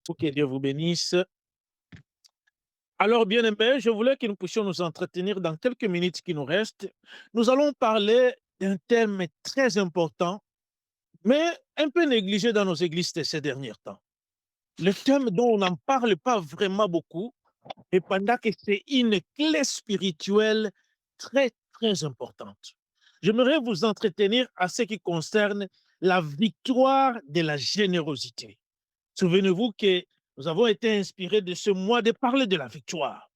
Que Dieu vous bénisse. Alors, bien-aimés, je voulais que nous puissions nous entretenir dans quelques minutes qui nous restent. Nous allons parler d'un thème très important, mais un peu négligé dans nos églises de ces derniers temps. Le thème dont on n'en parle pas vraiment beaucoup, et pendant que c'est une clé spirituelle très, très importante. J'aimerais vous entretenir à ce qui concerne la victoire de la générosité. Souvenez-vous que nous avons été inspirés de ce mois de parler de la victoire.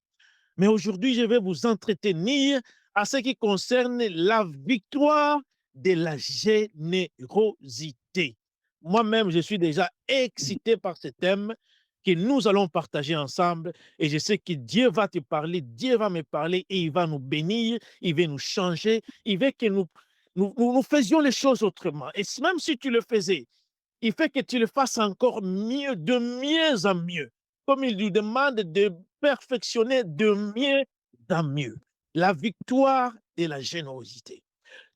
Mais aujourd'hui, je vais vous entretenir à ce qui concerne la victoire de la générosité. Moi-même, je suis déjà excité par ce thème que nous allons partager ensemble et je sais que Dieu va te parler, Dieu va me parler et il va nous bénir, il va nous changer, il veut que nous faisions les choses autrement. Et même si tu le faisais, il fait que tu le fasses encore mieux, de mieux en mieux. Comme il lui demande de perfectionner de mieux en mieux. La victoire de la générosité.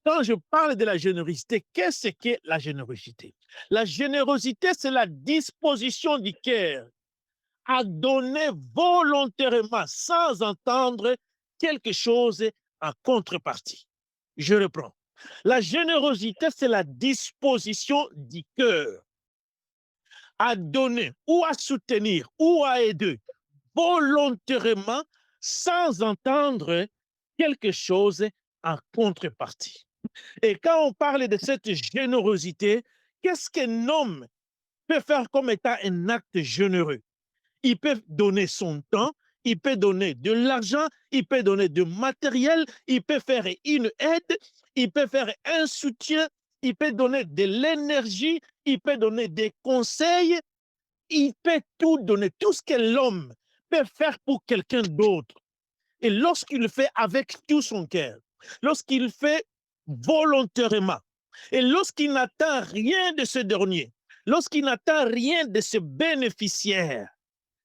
Quand je parle de la générosité, qu'est-ce que la générosité? La générosité, c'est la disposition du cœur à donner volontairement, sans entendre quelque chose en contrepartie. Je reprends. La générosité, c'est la disposition du cœur à donner ou à soutenir ou à aider volontairement sans entendre quelque chose en contrepartie. Et quand on parle de cette générosité, qu'est-ce qu'un homme peut faire comme étant un acte généreux? Il peut donner son temps, il peut donner de l'argent, il peut donner du matériel, il peut faire une aide, il peut faire un soutien, il peut donner de l'énergie, il peut donner des conseils, il peut tout donner, tout ce que l'homme peut faire pour quelqu'un d'autre. Et lorsqu'il le fait avec tout son cœur, lorsqu'il le fait volontairement, et lorsqu'il n'attend rien de ce dernier, lorsqu'il n'attend rien de ce bénéficiaire,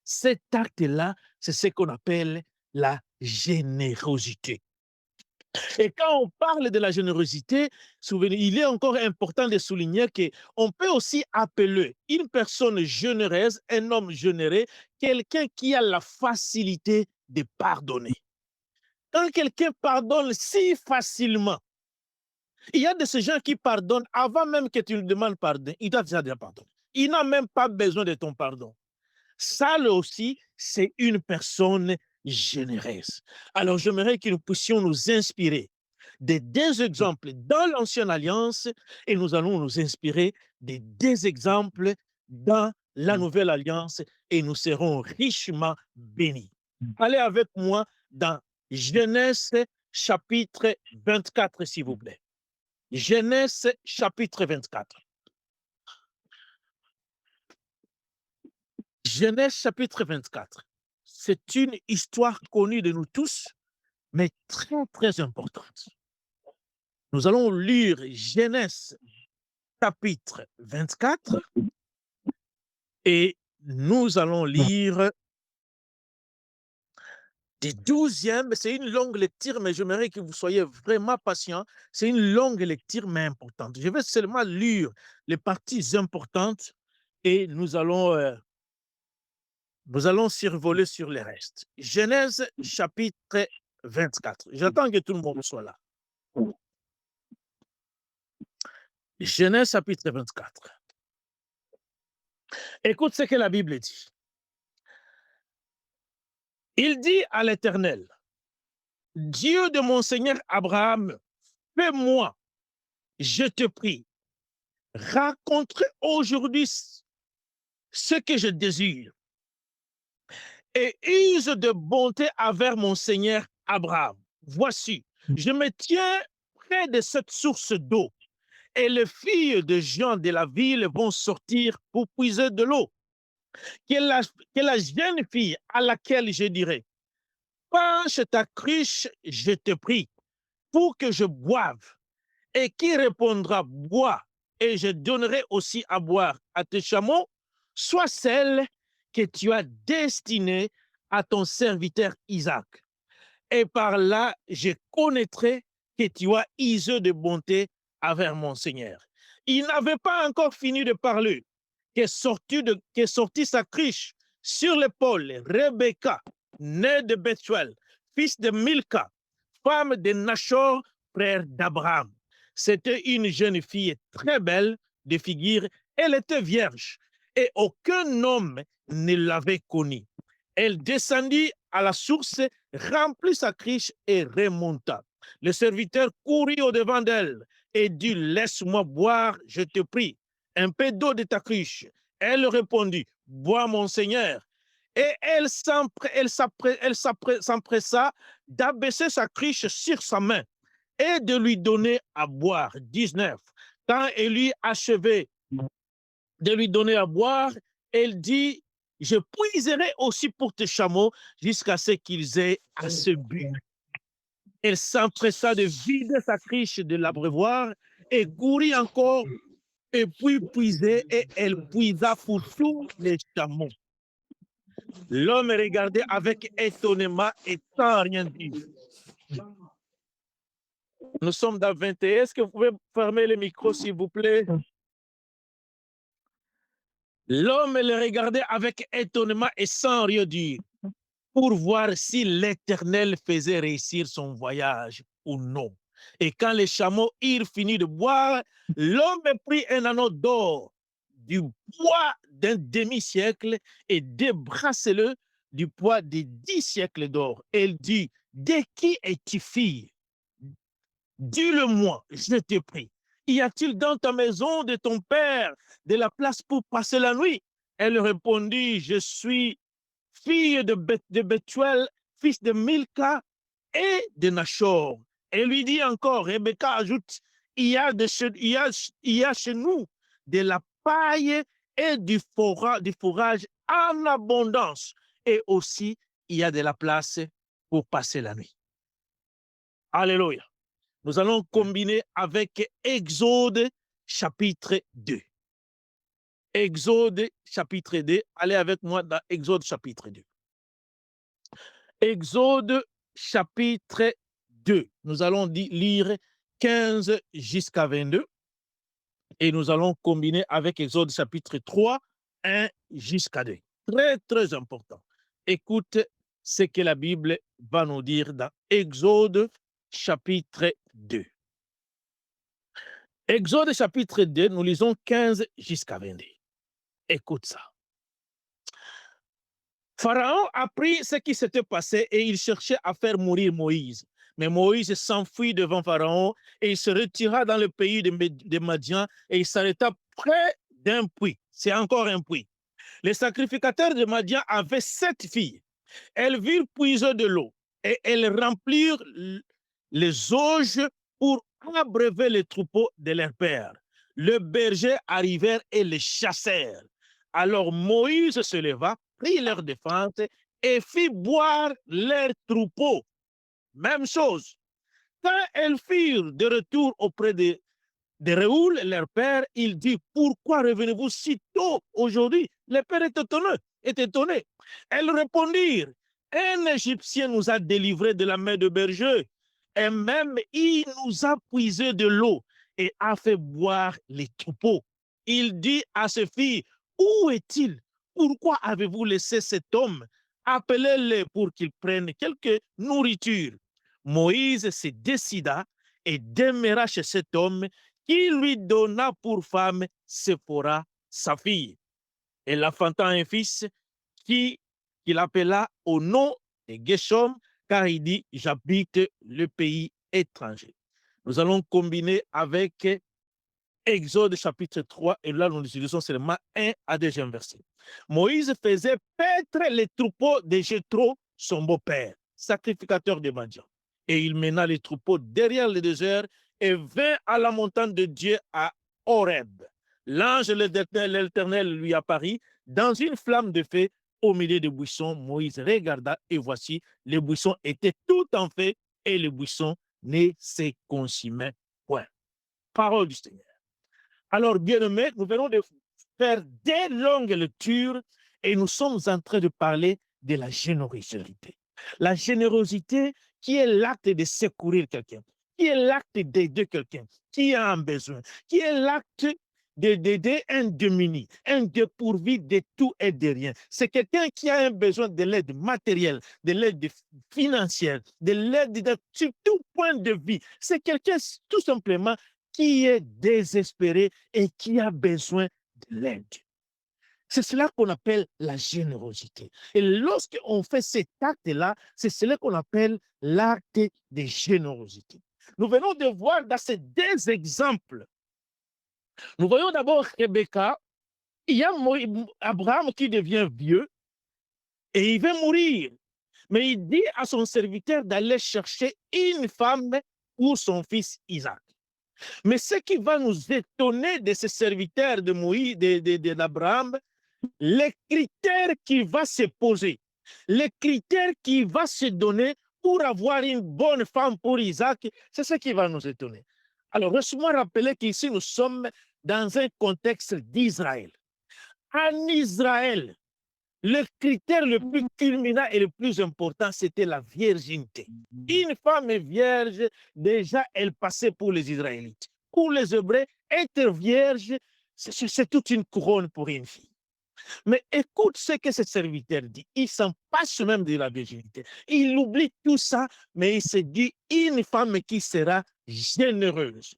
cet acte-là, c'est ce qu'on appelle la générosité. Et quand on parle de la générosité, souvenez, il est encore important de souligner qu'on peut aussi appeler une personne généreuse, un homme généreux, quelqu'un qui a la facilité de pardonner. Quand quelqu'un pardonne si facilement, il y a de ces gens qui pardonnent avant même que tu lui demandes pardon. Il t'a déjà pardonné. Il n'a même pas besoin de ton pardon. Ça là aussi, c'est une personne généreuse. Alors, j'aimerais que nous puissions nous inspirer des deux exemples dans l'Ancienne Alliance et nous allons nous inspirer des deux exemples dans la Nouvelle Alliance et nous serons richement bénis. Allez avec moi dans Genèse chapitre 24, s'il vous plaît. Genèse chapitre 24. Genèse chapitre 24. C'est une histoire connue de nous tous, mais très, très importante. Nous allons lire Genèse chapitre 24 et nous allons lire des 12e. C'est une longue lecture, mais j'aimerais que vous soyez vraiment patients. C'est une longue lecture, mais importante. Je vais seulement lire les parties importantes et nous allons survoler sur les restes. Genèse chapitre 24. J'attends que tout le monde soit là. Genèse chapitre 24. Écoute ce que la Bible dit. Il dit à l'Éternel, Dieu de mon Seigneur Abraham, fais-moi, je te prie, rencontrer aujourd'hui ce que je désire et use de bonté envers mon Seigneur Abraham. Voici, je me tiens près de cette source d'eau et les filles de gens de la ville vont sortir pour puiser de l'eau. Que la jeune fille à laquelle je dirai, penche ta cruche, je te prie, pour que je boive, et qui répondra, bois, et je donnerai aussi à boire à tes chameaux, soit celle que tu as destinée à ton serviteur Isaac. Et par là, je connaîtrai que tu as usé de bonté envers mon Seigneur. Il n'avait pas encore fini de parler qui est sorti sa cruche sur l'épaule, Rebecca, née de Bethuel, fils de Milca, femme de Nachor, frère d'Abraham. C'était une jeune fille très belle de figure. Elle était vierge et aucun homme ne l'avait connue. Elle descendit à la source, remplit sa cruche et remonta. Le serviteur courut au-devant d'elle et dit, laisse-moi boire, je te prie, un peu d'eau de ta cruche. Elle répondit, bois mon Seigneur. Et elle s'empressa d'abaisser sa cruche sur sa main et de lui donner à boire. 19. Quand elle lui achevait de lui donner à boire, elle dit, je puiserai aussi pour tes chameaux jusqu'à ce qu'ils aient assez bu. Elle s'empressa de vider sa cruche de l'abreuvoir et courut encore et puis puiser, et elle puisa pour tous les chameaux. L'homme regardait avec étonnement et sans rien dire. Nous sommes dans 21. Est-ce que vous pouvez fermer le micro, s'il vous plaît? L'homme le regardait avec étonnement et sans rien dire, pour voir si l'Éternel faisait réussir son voyage ou non. Et quand les chameaux eurent fini de boire, l'homme prit un anneau d'or du poids d'un demi-siècle et débrassez-le du poids de 10 siècles d'or. Elle dit, de qui es-tu fille? Dis-le-moi, je te prie. Y a-t-il dans ta maison de ton père de la place pour passer la nuit? Elle répondit, je suis fille de Bethuel, fils de Milca et de Nachor. Elle lui dit encore, Rebecca ajoute, il y a chez nous de la paille et du fourrage en abondance. Et aussi, il y a de la place pour passer la nuit. Alléluia. Nous allons combiner avec Exode chapitre 2. Exode chapitre 2. Allez avec moi dans Exode chapitre 2. Exode chapitre 2. Nous allons lire 15 jusqu'à 22. Et nous allons combiner avec Exode chapitre 3, 1 jusqu'à 2. Très, très important. Écoute ce que la Bible va nous dire dans Exode chapitre 2. Exode chapitre 2, nous lisons 15 jusqu'à 22. Écoute ça. Pharaon apprit ce qui s'était passé et il cherchait à faire mourir Moïse. Mais Moïse s'enfuit devant Pharaon et il se retira dans le pays de Madian et il s'arrêta près d'un puits. C'est encore un puits. Les sacrificateurs de Madian avaient 7 filles. Elles virent puiser de l'eau et elles remplirent les auges pour abreuver les troupeaux de leur père. Le berger arrivèrent et les chassèrent. Alors Moïse se leva, prit leur défense et fit boire leurs troupeaux. Même chose. Quand elles firent de retour auprès de Réoul, leur père, il dit, pourquoi revenez-vous si tôt aujourd'hui? Le père est étonné. Elles répondirent, un Égyptien nous a délivrés de la main de berger, et même il nous a puisé de l'eau et a fait boire les troupeaux. Il dit à ses filles, où est-il? Pourquoi avez-vous laissé cet homme? Appelez-le pour qu'il prenne quelque nourriture. Moïse se décida et demeura chez cet homme qui lui donna pour femme Séphora, sa fille. Elle enfanta un fils qu'il appela au nom de Gershom, car il dit, j'habite le pays étranger. Nous allons combiner avec Exode chapitre 3, et là nous utilisons seulement 1 à 2 versets. Moïse faisait paître les troupeaux de Jéthro, son beau-père, sacrificateur de Madian. Et il mena les troupeaux derrière le désert et vint à la montagne de Dieu à Horeb. L'ange de l'Éternel lui apparut dans une flamme de feu au milieu des buissons. Moïse regarda et voici, les buissons étaient tout en feu et les buissons ne se consumaient point. Parole du Seigneur. Alors, bien-aimés, nous venons de faire des longues lectures et nous sommes en train de parler de la générosité. La générosité qui est l'acte de secourir quelqu'un, qui est l'acte d'aider quelqu'un, qui a un besoin, qui est l'acte d'aider un démuni, un dépourvu de tout et de rien. C'est quelqu'un qui a un besoin de l'aide matérielle, de l'aide financière, de l'aide sur tout point de vue. C'est quelqu'un tout simplement qui est désespéré et qui a besoin de l'aide. C'est cela qu'on appelle la générosité. Et lorsqu'on fait cet acte-là, c'est cela qu'on appelle l'acte de générosité. Nous venons de voir dans ces deux exemples, nous voyons d'abord Rebecca, il y a Abraham qui devient vieux et il veut mourir. Mais il dit à son serviteur d'aller chercher une femme pour son fils Isaac. Mais ce qui va nous étonner de ce serviteur de Moïse, d'Abraham, les critères qu'il va se poser, les critères qu'il va se donner pour avoir une bonne femme pour Isaac, c'est ce qui va nous étonner. Alors, laisse-moi rappeler qu'ici, nous sommes dans un contexte d'Israël. En Israël, le critère le plus culminant et le plus important, c'était la virginité. Une femme vierge, déjà, elle passait pour les Israélites. Pour les Hébreux, être vierge, c'est toute une couronne pour une fille. Mais écoute ce que ce serviteur dit. Il s'en passe même de la virginité. Il oublie tout ça, mais il se dit une femme qui sera généreuse.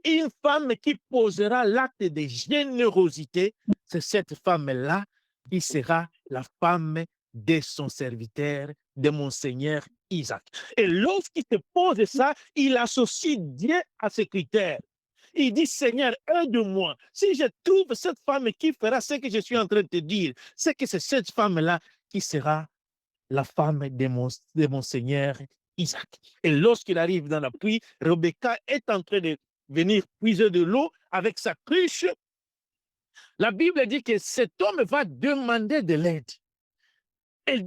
Une femme qui posera l'acte de générosité, c'est cette femme-là qui sera la femme de son serviteur, de mon Seigneur Isaac. Et lorsqu'il se pose ça, il associe Dieu à ses critères. Il dit, Seigneur, aide-moi. Si je trouve cette femme qui fera ce que je suis en train de te dire, c'est que c'est cette femme-là qui sera la femme de mon Seigneur Isaac. Et lorsqu'il arrive dans la pluie, Rebecca est en train de venir puiser de l'eau avec sa cruche. La Bible dit que cet homme va demander de l'aide. Il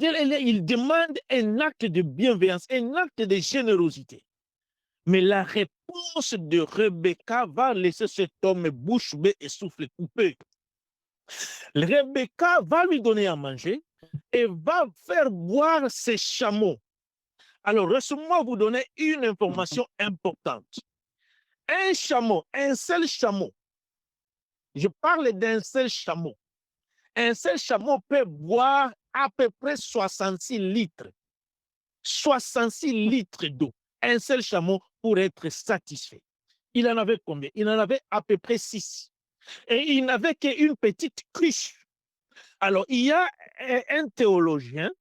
demande un acte de bienveillance, un acte de générosité. Mais la réponse de Rebecca va laisser cet homme bouche bée et souffle coupé. Rebecca va lui donner à manger et va faire boire ses chameaux. Alors, laissez-moi vous donner une information importante. Un chameau, un seul chameau, je parle d'un seul chameau. Un seul chameau peut boire à peu près 66 litres. 66 litres d'eau. Un seul chameau pour être satisfait. Il en avait combien? Il en avait à peu près 6. Et il n'avait qu'une petite cruche. Alors, il y a un théologien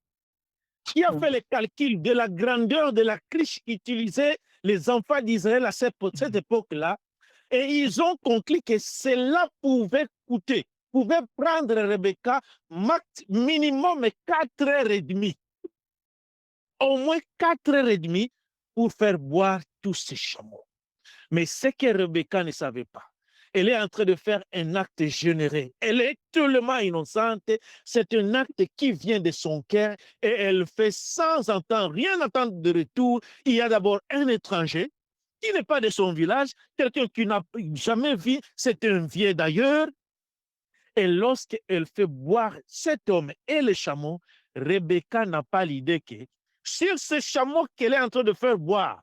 qui a fait le calcul de la grandeur de la cruche qu'utilisaient les enfants d'Israël à cette époque-là. Et ils ont conclu que cela pouvait prendre Rebecca minimum 4h30. Au moins 4h30 pour faire boire tous ces chameaux. Mais ce que Rebecca ne savait pas, elle est en train de faire un acte généreux. Elle est tellement innocente. C'est un acte qui vient de son cœur et elle fait sans entendre, rien attendre de retour. Il y a d'abord un étranger qui n'est pas de son village, quelqu'un qui n'a jamais vu, c'est un vieux d'ailleurs. Et lorsqu'elle fait boire cet homme et le chameau, Rebecca n'a pas l'idée que sur ce chameau qu'elle est en train de faire boire,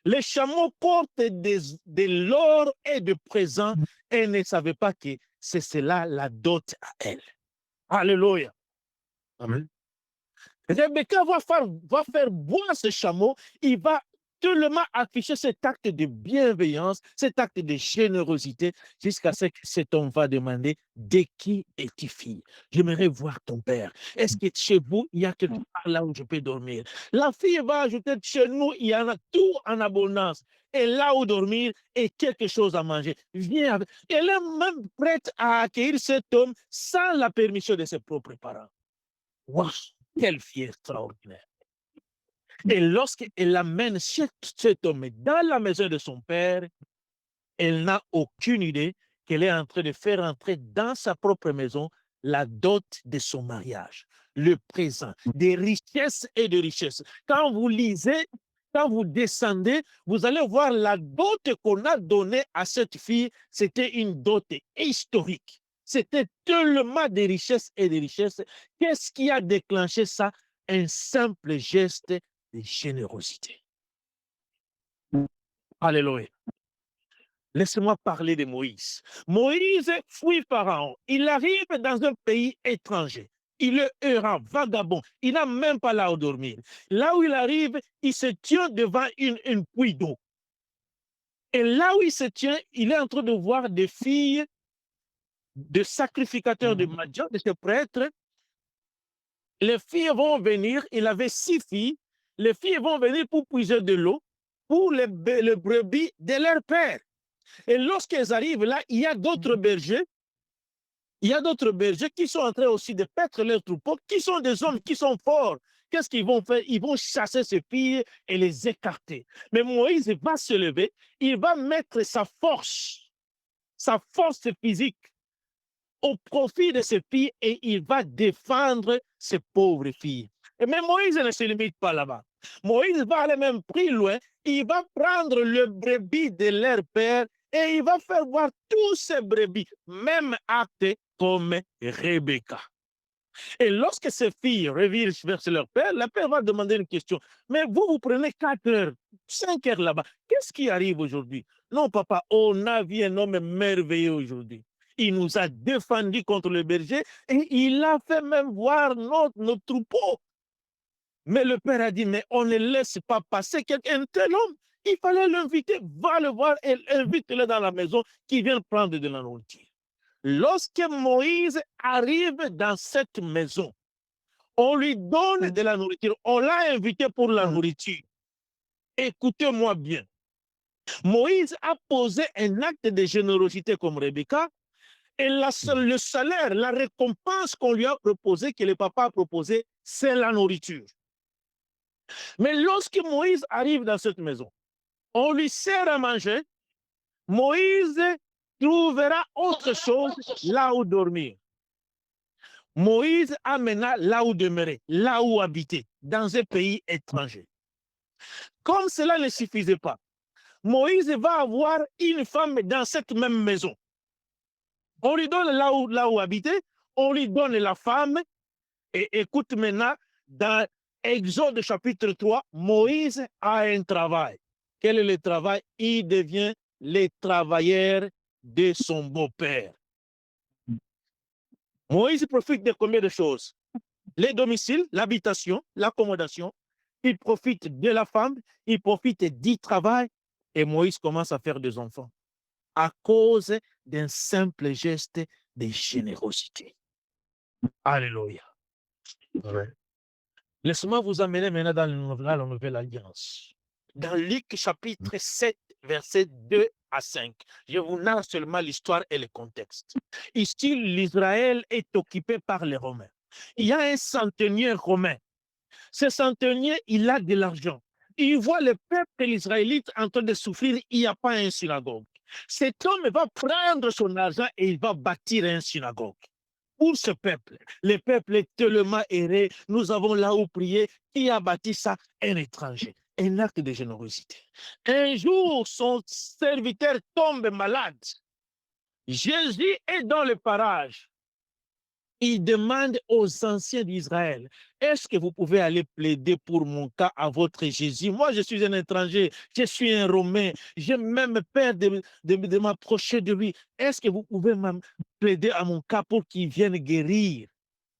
les chameaux portent de l'or et de présents. Elle ne savait pas que c'est cela la dot à elle. Alléluia. Amen. Rebecca va faire boire ce chameau. Il va tellement afficher cet acte de bienveillance, cet acte de générosité, jusqu'à ce que cet homme va demander de qui es-tu fille? J'aimerais voir ton père. Est-ce que chez vous, il y a quelque part là où je peux dormir? La fille va ajouter, chez nous, il y en a tout en abondance. Et là où dormir et quelque chose à manger. Viens avec. Elle est même prête à accueillir cet homme sans la permission de ses propres parents. Waouh, quelle fille extraordinaire. Et lorsqu'elle amène cet homme dans la maison de son père, elle n'a aucune idée qu'elle est en train de faire entrer dans sa propre maison la dot de son mariage, le présent, des richesses et de richesses. Quand vous lisez, quand vous descendez, vous allez voir la dot qu'on a donnée à cette fille, c'était une dot historique. C'était tellement de richesses et de richesses. Qu'est-ce qui a déclenché ça? Un simple geste de générosité. Alléluia. Laissez-moi parler de Moïse. Moïse fuit Pharaon. Il arrive dans un pays étranger. Il est errant, vagabond. Il n'a même pas là où dormir. Là où il arrive, il se tient devant une puits d'eau. Et là où il se tient, il est en train de voir des filles de sacrificateurs de Madian, de ces prêtres. Les filles vont venir, il avait 6 filles. Les filles vont venir pour puiser de l'eau pour les brebis de leur père. Et lorsqu'elles arrivent là, il y a d'autres bergers. Il y a d'autres bergers qui sont en train aussi de paître leurs troupeaux, qui sont des hommes qui sont forts. Qu'est-ce qu'ils vont faire? Ils vont chasser ces filles et les écarter. Mais Moïse va se lever, il va mettre sa force physique au profit de ces filles et il va défendre ces pauvres filles. Mais Moïse ne se limite pas là-bas. Moïse va aller même plus loin. Il va prendre le brebis de leur père et il va faire voir tous ces brebis, même actes comme Rebecca. Et lorsque ces filles revirent vers leur père, le père va demander une question. Mais vous prenez 4 heures, 5 heures là-bas. Qu'est-ce qui arrive aujourd'hui? Non, papa, on a vu un homme merveilleux aujourd'hui. Il nous a défendus contre le berger et il a fait même voir nos troupeaux. Mais le père a dit, mais on ne laisse pas passer un tel homme. Il fallait l'inviter, va le voir et invite-le dans la maison qui vient prendre de la nourriture. Lorsque Moïse arrive dans cette maison, on lui donne de la nourriture. On l'a invité pour la nourriture. Écoutez-moi bien. Moïse a posé un acte de générosité comme Rebecca et le salaire, la récompense qu'on lui a proposé, que le papa a proposé, c'est la nourriture. Mais lorsque Moïse arrive dans cette maison, on lui sert à manger, Moïse trouvera autre chose là où dormir. Moïse amena là où demeurer, là où habiter, dans un pays étranger. Comme cela ne suffisait pas, Moïse va avoir une femme dans cette même maison. On lui donne là où habiter, on lui donne la femme, et écoute maintenant, dans Exode chapitre 3, Moïse a un travail. Quel est le travail? Il devient le travailleur de son beau-père. Moïse profite de combien de choses? Les domiciles, l'habitation, l'accommodation. Il profite de la femme, il profite du travail et Moïse commence à faire des enfants à cause d'un simple geste de générosité. Alléluia. Ouais. Laissez-moi vous amener maintenant dans la Nouvelle Alliance. Dans Luc chapitre 7, versets 2 à 5. Je vous narre seulement l'histoire et le contexte. Ici, l'Israël est occupé par les Romains. Il y a un centenier romain. Ce centenier, il a de l'argent. Il voit le peuple israélite en train de souffrir, il n'y a pas une synagogue. Cet homme va prendre son argent et il va bâtir une synagogue. Pour ce peuple, le peuple est tellement erré, nous avons là où prier, qui a bâti ça? Un étranger, un acte de générosité. Un jour, son serviteur tombe malade. Jésus est dans le parage. Il demande aux anciens d'Israël, est-ce que vous pouvez aller plaider pour mon cas à votre Jésus? Moi, je suis un étranger, je suis un Romain, j'ai même peur de m'approcher de lui. Est-ce que vous pouvez même plaider à mon cas pour qu'il vienne guérir?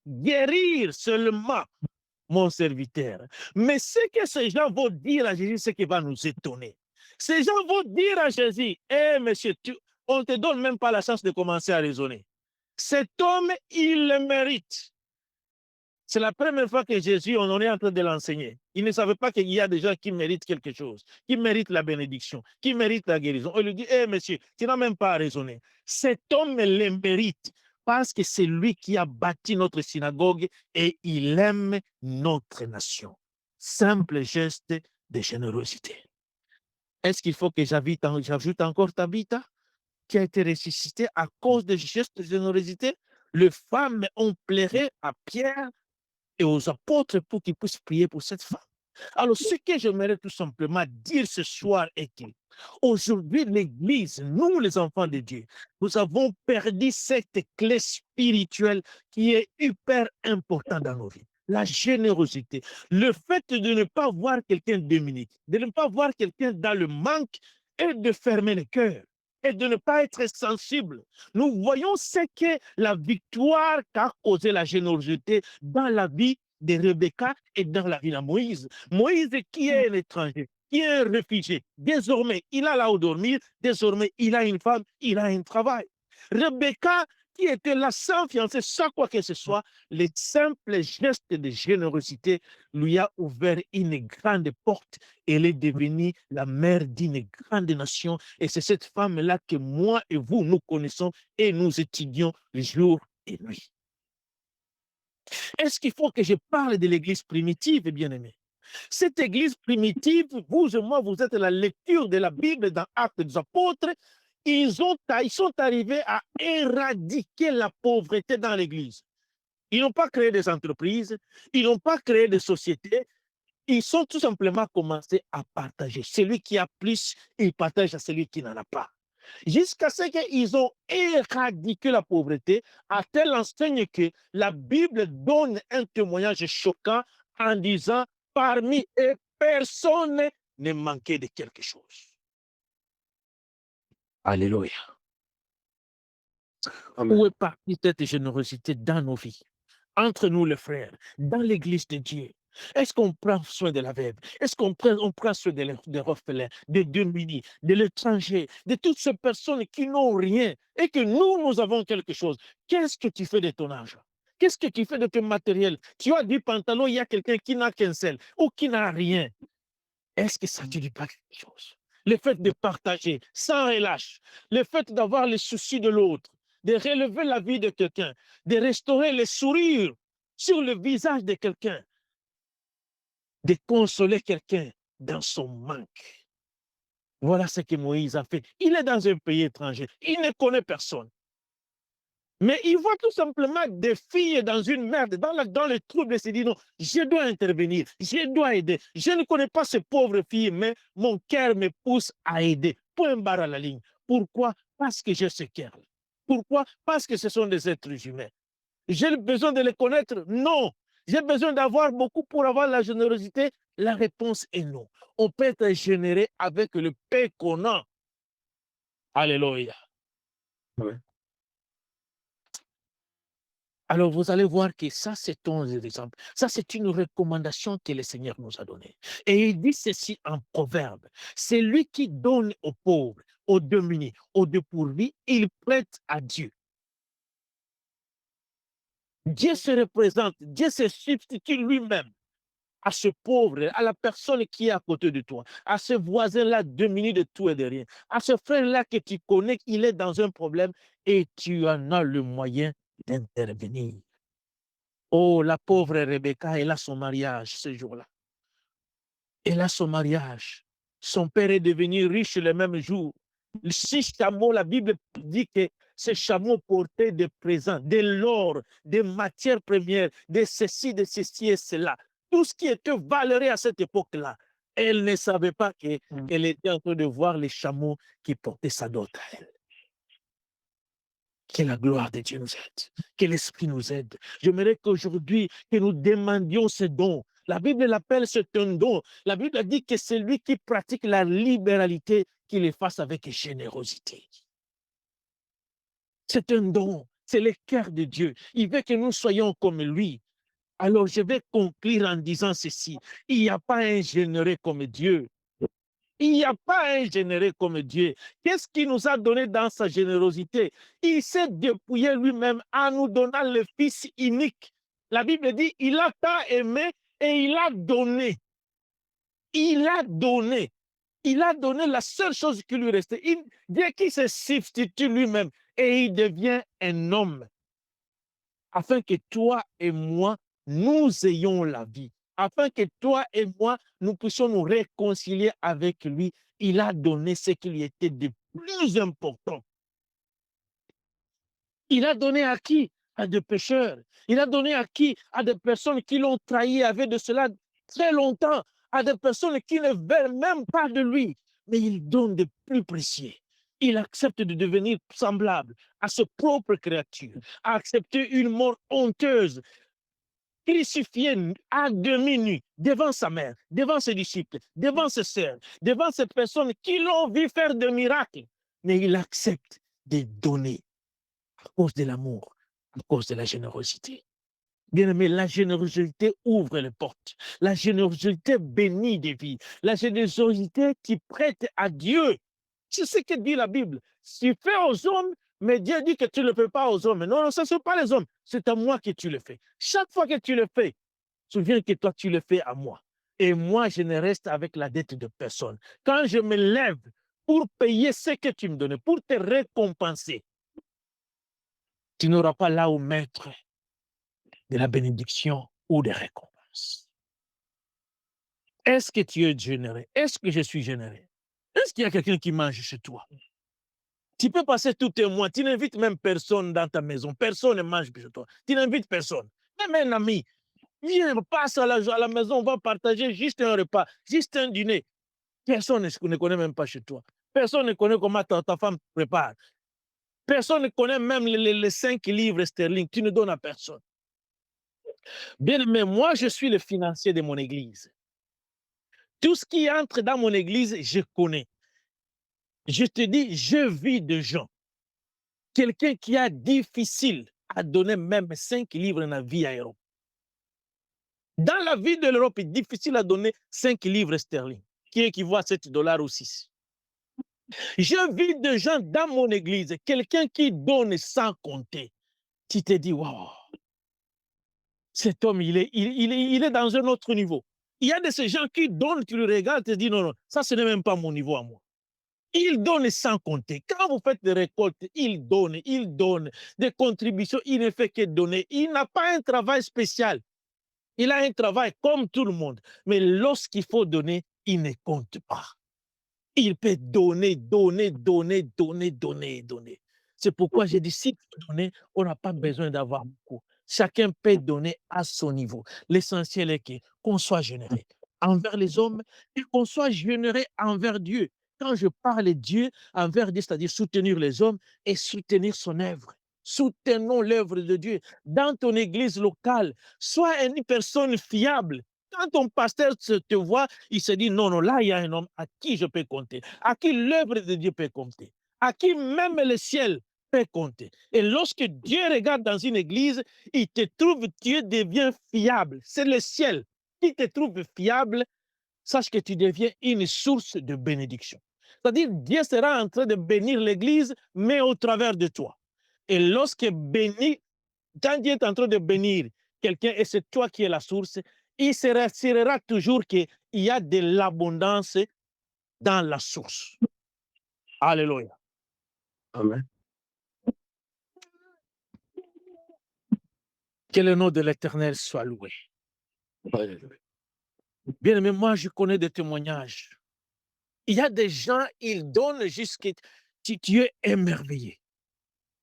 Guérir seulement mon serviteur. Mais ce que ces gens vont dire à Jésus, c'est qui va nous étonner. Ces gens vont dire à Jésus, monsieur, on ne te donne même pas la chance de commencer à raisonner. Cet homme, il le mérite. C'est la première fois que Jésus, on en est en train de l'enseigner. Il ne savait pas qu'il y a des gens qui méritent quelque chose, qui méritent la bénédiction, qui méritent la guérison. On lui dit, monsieur, tu n'as même pas à raisonner. Cet homme le mérite parce que c'est lui qui a bâti notre synagogue et il aime notre nation. Simple geste de générosité. Est-ce qu'il faut que j'ajoute encore Tabitha, qui a été ressuscité à cause de gestes de générosité? Les femmes ont pleuré à Pierre et aux apôtres pour qu'ils puissent prier pour cette femme. Alors, ce que j'aimerais tout simplement dire ce soir est qu'aujourd'hui, l'Église, nous les enfants de Dieu, nous avons perdu cette clé spirituelle qui est hyper importante dans nos vies. La générosité, le fait de ne pas voir quelqu'un démuni, de ne pas voir quelqu'un dans le manque et de fermer le cœur. et de ne pas être sensible. Nous voyons ce que la victoire qu'a causé la générosité dans la vie de Rebecca et dans la vie de Moïse. Moïse qui est un étranger, qui est un réfugié, désormais il a là où dormir, désormais il a une femme, il a un travail. Rebecca qui était là sans fiancé, sans quoi que ce soit, les simples gestes de générosité lui a ouvert une grande porte. Elle est devenue la mère d'une grande nation. Et c'est cette femme-là que moi et vous, nous connaissons et nous étudions jour et nuit. Est-ce qu'il faut que je parle de l'église primitive, bien-aimés? Cette église primitive, vous et moi, vous êtes la lecture de la Bible dans Actes des Apôtres. Ils sont arrivés à éradiquer la pauvreté dans l'église. Ils n'ont pas créé des entreprises, ils n'ont pas créé des sociétés, ils sont tout simplement commencé à partager. Celui qui a plus, il partage à celui qui n'en a pas. Jusqu'à ce qu'ils ont éradiqué la pauvreté, à telle enseigne que la Bible donne un témoignage choquant en disant, parmi eux, personne ne manquait de quelque chose. Alléluia. Amen. Où est partie cette générosité dans nos vies, entre nous les frères, dans l'église de Dieu? Est-ce qu'on prend soin de la veuve? Est-ce qu'on prend soin des orphelins, des démunis, de l'étranger, de toutes ces personnes qui n'ont rien et que nous avons quelque chose? Qu'est-ce que tu fais de ton argent? Qu'est-ce que tu fais de ton matériel? Tu as du pantalon, il y a quelqu'un qui n'a qu'un seul ou qui n'a rien. Est-ce que ça ne te dit pas quelque chose? Le fait de partager sans relâche, le fait d'avoir le souci de l'autre, de relever la vie de quelqu'un, de restaurer le sourire sur le visage de quelqu'un, de consoler quelqu'un dans son manque. Voilà ce que Moïse a fait. Il est dans un pays étranger, il ne connaît personne. Mais il voit tout simplement des filles dans une merde, dans le trouble, et se dit non, je dois intervenir, je dois aider. Je ne connais pas ces pauvres filles, mais mon cœur me pousse à aider. Point barre à la ligne. Pourquoi? Parce que j'ai ce cœur. Pourquoi? Parce que ce sont des êtres humains. J'ai besoin de les connaître? Non. J'ai besoin d'avoir beaucoup pour avoir la générosité? La réponse est non. On peut être généreux avec le peu qu'on a. Alléluia. Oui. Alors, vous allez voir que ça, c'est un exemple. Ça, c'est une recommandation que le Seigneur nous a donnée. Et il dit ceci en proverbe. C'est lui qui donne aux pauvres, aux démunis, aux dépourvus, il prête à Dieu. Dieu se représente, Dieu se substitue lui-même à ce pauvre, à la personne qui est à côté de toi, à ce voisin-là démuni de tout et de rien, à ce frère-là que tu connais, il est dans un problème et tu en as le moyen d'intervenir. Oh, la pauvre Rebecca, elle a son mariage ce jour-là. Elle a son mariage. Son père est devenu riche le même jour. 6 chameaux, la Bible dit que ces chameaux portaient des présents, de l'or, des matières premières, de ceci et cela. Tout ce qui était valeureux à cette époque-là. Elle ne savait pas qu'elle était en train de voir les chameaux qui portaient sa dot à elle. Que la gloire de Dieu nous aide, que l'Esprit nous aide. J'aimerais qu'aujourd'hui, que nous demandions ce don. La Bible l'appelle, c'est un don. La Bible dit que c'est lui qui pratique la libéralité, qu'il le fasse avec générosité. C'est un don, c'est le cœur de Dieu. Il veut que nous soyons comme lui. Alors, je vais conclure en disant ceci. Il n'y a pas un généreux comme Dieu. Il n'y a pas un généreux comme Dieu. Qu'est-ce qu'il nous a donné dans sa générosité? Il s'est dépouillé lui-même en nous donnant le Fils unique. La Bible dit, il a tant aimé et il a donné. Il a donné. Il a donné la seule chose qui lui restait. Dieu qui se substitue lui-même et il devient un homme. Afin que toi et moi, nous ayons la vie. Afin que toi et moi, nous puissions nous réconcilier avec lui. Il a donné ce qui lui était de plus important. Il a donné à qui? À des pécheurs. Il a donné à qui? À des personnes qui l'ont trahi avec de cela très longtemps. À des personnes qui ne veulent même pas de lui. Mais il donne de plus précieux. Il accepte de devenir semblable à ses propres créatures, à accepter une mort honteuse, crucifié à demi nu devant sa mère, devant ses disciples, devant ses sœurs, devant ces personnes qui l'ont vu faire des miracles. mais il accepte de donner à cause de l'amour, à cause de la générosité. Bien-aimé, la générosité ouvre les portes. La générosité bénit des vies. La générosité qui prête à Dieu. C'est ce que dit la Bible. Tu fais aux hommes, mais Dieu dit que tu ne le fais pas aux hommes. Non, non, ce ne sont pas les hommes. C'est à moi que tu le fais. Chaque fois que tu le fais, souviens que toi, tu le fais à moi. Et moi, je ne reste avec la dette de personne. Quand je me lève pour payer ce que tu me donnes, pour te récompenser, tu n'auras pas là où mettre de la bénédiction ou des récompenses. Est-ce que tu es généreux? Est-ce que je suis généreux? Est-ce qu'il y a quelqu'un qui mange chez toi? Tu peux passer tout un mois, tu n'invites même personne dans ta maison, personne ne mange chez toi, tu n'invites personne, même un ami. Viens, passe à la maison, on va partager juste un repas, juste un dîner. Personne ne connaît même pas chez toi. Personne ne connaît comment ta femme prépare. Personne ne connaît même les 5 livres sterling. Tu ne donnes à personne. Bien, mais moi, je suis le financier de mon église. Tout ce qui entre dans mon église, je connais. Je te dis, je vis de gens. Quelqu'un qui a difficile à donner même 5 livres dans la vie à Europe. Dans la vie de l'Europe, c'est difficile à donner 5 livres sterling, qui équivaut à 7 dollars ou 6. Je vis de gens dans mon église, quelqu'un qui donne sans compter. Tu te dis, waouh, cet homme, il est dans un autre niveau. Il y a de ces gens qui donnent, tu le regardes, tu te dis, non, non, ça, ce n'est même pas mon niveau à moi. Il donne sans compter. Quand vous faites des récoltes, il donne des contributions, il ne fait que donner. Il n'a pas un travail spécial. Il a un travail comme tout le monde. Mais lorsqu'il faut donner, il ne compte pas. Il peut donner, donner, donner, donner, donner, donner. C'est pourquoi j'ai dit, si tu peux donner, on n'a pas besoin d'avoir beaucoup. Chacun peut donner à son niveau. L'essentiel est qu'on soit généreux envers les hommes et qu'on soit généreux envers Dieu. Quand je parle de Dieu, envers Dieu, c'est-à-dire soutenir les hommes et soutenir son œuvre. Soutenons l'œuvre de Dieu dans ton église locale. Sois une personne fiable. Quand ton pasteur te voit, il se dit, non, non, là, il y a un homme à qui je peux compter, à qui l'œuvre de Dieu peut compter, à qui même le ciel peut compter. Et lorsque Dieu regarde dans une église, il te trouve, Dieu devient fiable. C'est le ciel qui te trouve fiable. Sache que tu deviens une source de bénédiction. C'est-à-dire, Dieu sera en train de bénir l'église, mais au travers de toi. Et lorsque quand Dieu est en train de bénir quelqu'un et c'est toi qui es la source, il se rassurera toujours qu'il y a de l'abondance dans la source. Alléluia. Amen. Que le nom de l'Éternel soit loué. Alléluia. Bien aimé, moi, je connais des témoignages. Il y a des gens, ils donnent jusqu'à tu es émerveillé.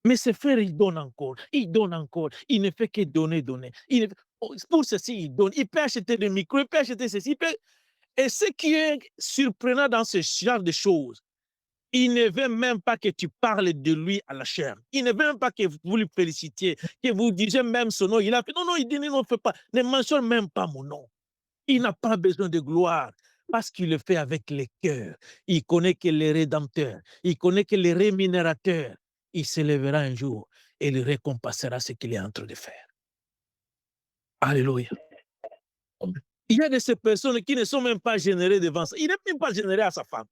Mais ces frères, ils donnent encore, ils donnent encore. Il ne fait que donner, donner. Pour ceci, il donne. Il peut acheter des micros, il peut acheter ceci. Et ce qui est surprenant dans ce genre de choses, il ne veut même pas que tu parles de lui à la chair. Il ne veut même pas que vous le félicitiez, que vous disiez même son nom. Il a fait, non, non, il dit, non, ne fais pas. Ne mentionne même pas mon nom. Il n'a pas besoin de gloire parce qu'il le fait avec le cœur. Il connaît que le Rédempteur, il connaît que le rémunérateur, il se lèvera un jour et il récompensera ce qu'il est en train de faire. Alléluia. Il y a de ces personnes qui ne sont même pas générées devant ça. Il n'est même pas généré à sa femme.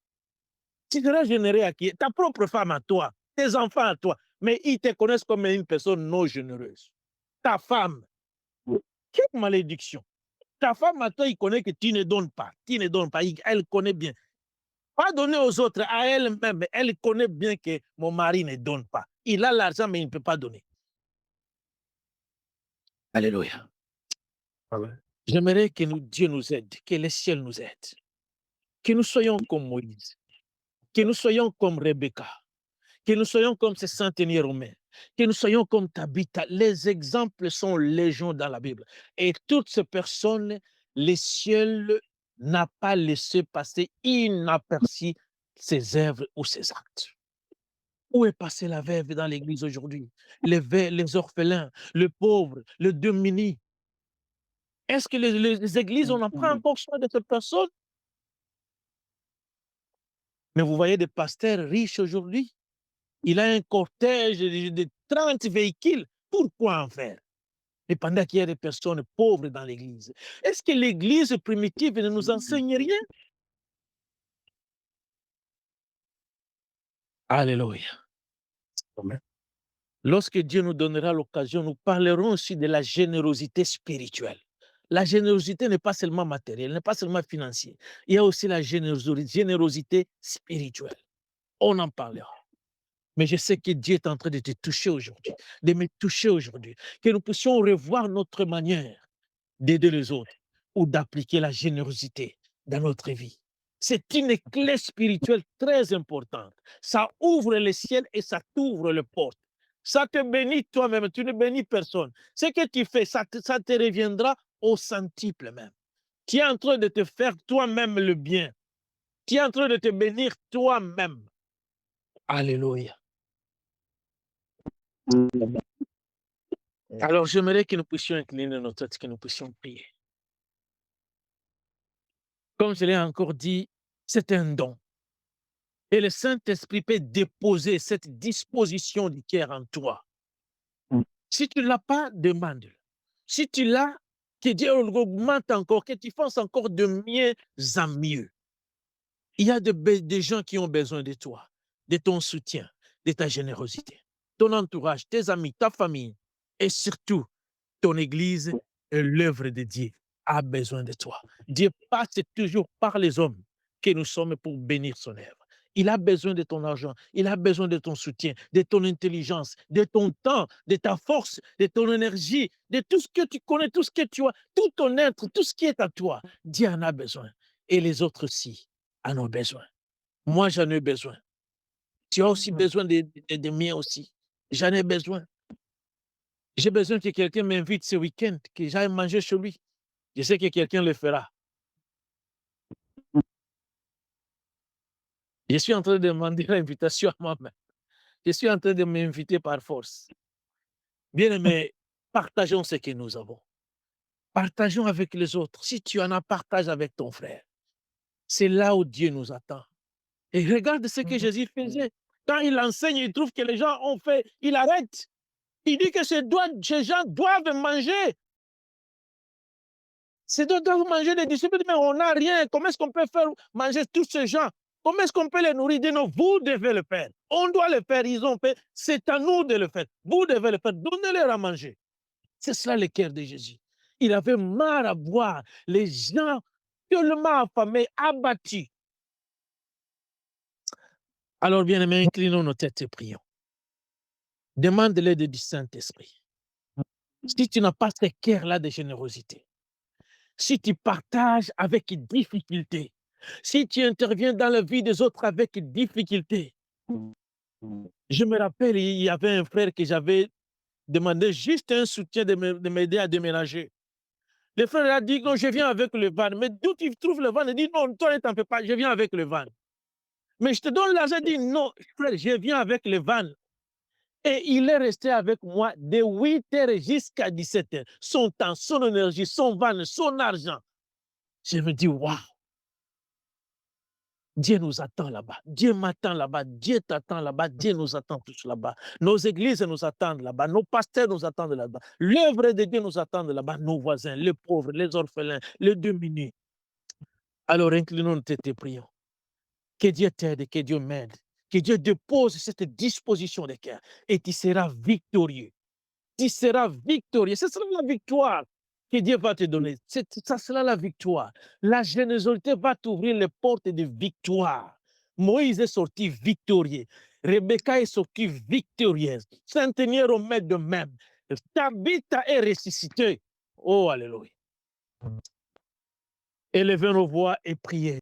Tu seras généré à qui? Ta propre femme à toi, tes enfants à toi. Mais ils te connaissent comme une personne non généreuse. Ta femme. Quelle malédiction. Ta femme à toi, il connaît que tu ne donnes pas. Tu ne donnes pas. Elle connaît bien. Pas donner aux autres, à elle-même. Elle connaît bien que mon mari ne donne pas. Il a l'argent, mais il ne peut pas donner. Alléluia. Amen. J'aimerais que Dieu nous aide, que le ciel nous aide. Que nous soyons comme Moïse. Que nous soyons comme Rebecca. Que nous soyons comme ces centeniers romains. Que nous soyons comme Tabitha. Les exemples sont légion dans la Bible. Et toutes ces personnes, le ciel n'a pas laissé passer inaperçu ses œuvres ou ses actes. Où est passée la veuve dans l'église aujourd'hui? Les orphelins, les pauvres, les démunis. Est-ce que les églises, on n'en prend encore soin de ces personnes? Mais vous voyez des pasteurs riches aujourd'hui, il a un cortège de 30 véhicules. Pourquoi en faire? Et pendant qu'il y a des personnes pauvres dans l'église. Est-ce que l'église primitive ne nous enseigne rien? Alléluia. Amen. Lorsque Dieu nous donnera l'occasion, nous parlerons aussi de la générosité spirituelle. La générosité n'est pas seulement matérielle, n'est pas seulement financière. Il y a aussi la générosité spirituelle. On en parlera. Mais je sais que Dieu est en train de te toucher aujourd'hui, de me toucher aujourd'hui, que nous puissions revoir notre manière d'aider les autres ou d'appliquer la générosité dans notre vie. C'est une clé spirituelle très importante. Ça ouvre le ciel et ça t'ouvre les portes. Ça te bénit toi-même, tu ne bénis personne. Ce que tu fais, ça te reviendra au centuple même. Tu es en train de te faire toi-même le bien. Tu es en train de te bénir toi-même. Alléluia. Alors, j'aimerais que nous puissions incliner nos têtes, que nous puissions prier. Comme je l'ai encore dit, c'est un don. Et le Saint-Esprit peut déposer cette disposition du cœur en toi. Si tu ne l'as pas, demande-le. Si tu l'as, que Dieu augmente encore, que tu fasses encore de mieux en mieux. Il y a des gens qui ont besoin de toi, de ton soutien, de ta générosité. Ton entourage, tes amis, ta famille et surtout ton église et l'œuvre de Dieu a besoin de toi. Dieu passe toujours par les hommes que nous sommes pour bénir son œuvre. Il a besoin de ton argent, il a besoin de ton soutien, de ton intelligence, de ton temps, de ta force, de ton énergie, de tout ce que tu connais, tout ce que tu as, tout ton être, tout ce qui est à toi. Dieu en a besoin. Et les autres aussi en ont besoin. Moi, j'en ai besoin. Tu as aussi besoin de miens aussi. J'en ai besoin. J'ai besoin que quelqu'un m'invite ce week-end, que j'aille manger chez lui. Je sais que quelqu'un le fera. Je suis en train de demander l'invitation à moi-même. Je suis en train de m'inviter par force. Bien aimé, partageons ce que nous avons. Partageons avec les autres. Si tu en as, partage avec ton frère. C'est là où Dieu nous attend. Et regarde ce que Jésus faisait. Quand il enseigne, il trouve que les gens ont fait, il arrête. Il dit que ces gens doivent manger. Ces gens doivent manger. Les disciples, mais on n'a rien. Comment est-ce qu'on peut faire manger tous ces gens? Comment est-ce qu'on peut les nourrir? Non, vous devez le faire. On doit le faire. Ils ont fait. C'est à nous de le faire. Vous devez le faire. Donnez-leur à manger. C'est cela le cœur de Jésus. Il avait marre à voir les gens tellement affamés, abattus. Alors, bien aimés, inclinons nos têtes et prions. Demande l'aide du Saint-Esprit. Si tu n'as pas ce cœur-là de générosité, si tu partages avec difficulté, si tu interviens dans la vie des autres avec difficulté. Je me rappelle, il y avait un frère que j'avais demandé juste un soutien de m'aider à déménager. Le frère a dit, non, je viens avec le van. Mais d'où tu trouves le van? Il dit, non, toi, ne t'en fais pas, je viens avec le van. Mais je te donne l'argent, il dit, non, frère, je viens avec le van. Et il est resté avec moi de 8 heures jusqu'à 17 heures. Son temps, son énergie, son van, son argent. Je me dis, waouh! Dieu nous attend là-bas. Dieu m'attend là-bas. Dieu t'attend là-bas. Dieu nous attend tous là-bas. Nos églises nous attendent là-bas. Nos pasteurs nous attendent là-bas. L'œuvre de Dieu nous attend là-bas. Nos voisins, les pauvres, les orphelins, les démunis. Alors inclinons nos têtes et prions. Que Dieu t'aide, que Dieu m'aide. Que Dieu dépose cette disposition de cœur. Et tu seras victorieux. Tu seras victorieux. Ce sera la victoire que Dieu va te donner. Ça sera la victoire. La générosité va t'ouvrir les portes de victoire. Moïse est sorti victorieux. Rebecca est sortie victorieuse. Saint-Aignan remet de même. Tabitha est ressuscitée. Oh, alléluia. Élevez nos voix et priez.